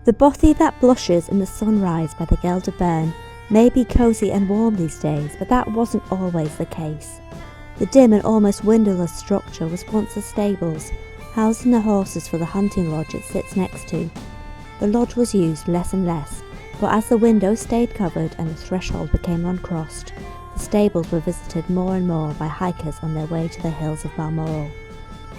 The bothy that blushes in the sunrise by the Gelder burn may be cosy and warm these days, but that wasn't always the case. The dim and almost windowless structure was once the stables, housing the horses for the hunting lodge it sits next to. The lodge was used less and less, but as the windows stayed covered and the threshold became uncrossed, the stables were visited more and more by hikers on their way to the hills of Balmoral.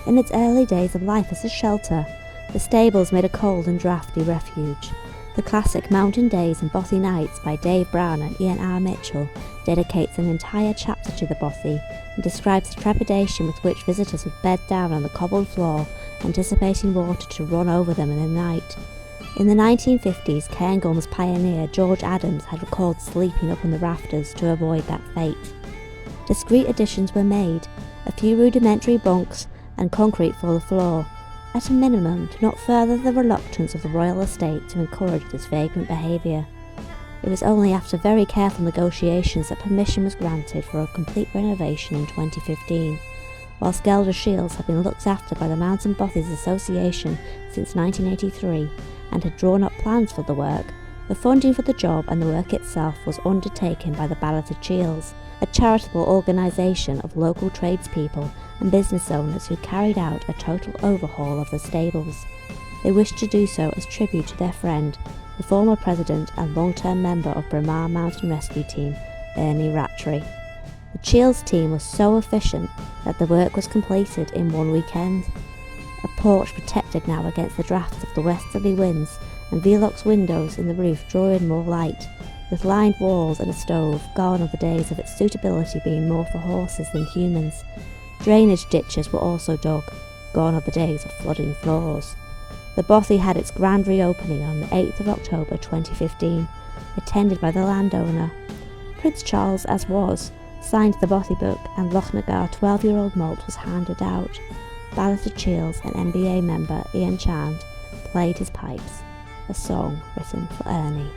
In its early days of life as a shelter, the stables made a cold and draughty refuge. The classic Mountain Days and Bothy Nights by Dave Brown and Ian R. Mitchell dedicates an entire chapter to the bothy and describes the trepidation with which visitors would bed down on the cobbled floor, anticipating water to run over them in the night. In the 1950s, Cairngorm's pioneer George Adams had recalled sleeping up on the rafters to avoid that fate. Discreet additions were made, a few rudimentary bunks and concrete for the floor, at a minimum to not further the reluctance of the royal estate to encourage this vagrant behaviour. It was only after very careful negotiations that permission was granted for a complete renovation in 2015. Whilst Ballater Chiels had been looked after by the Mountain Bothies Association since 1983 and had drawn up plans for the work, the funding for the job and the work itself was undertaken by the Ballater Chiels, a charitable organisation of local tradespeople and business owners who carried out a total overhaul of the stables. They wished to do so as tribute to their friend, the former president and long-term member of Braemar Mountain Rescue Team, Ernie Rattray. The Chiels team was so efficient that the work was completed in one weekend. A porch protected now against the drafts of the westerly winds, and Velox windows in the roof draw in more light, with lined walls and a stove, gone are the days of its suitability being more for horses than humans. Drainage ditches were also dug, gone are the days of flooding floors. The bothy had its grand reopening on the 8th of October 2015, attended by the landowner. Prince Charles, as was, signed the bothy book, and Lochnagar 12-year-old malt was handed out. Ballater Chiels and NBA member Ian Chand played his pipes, a song written for Ernie.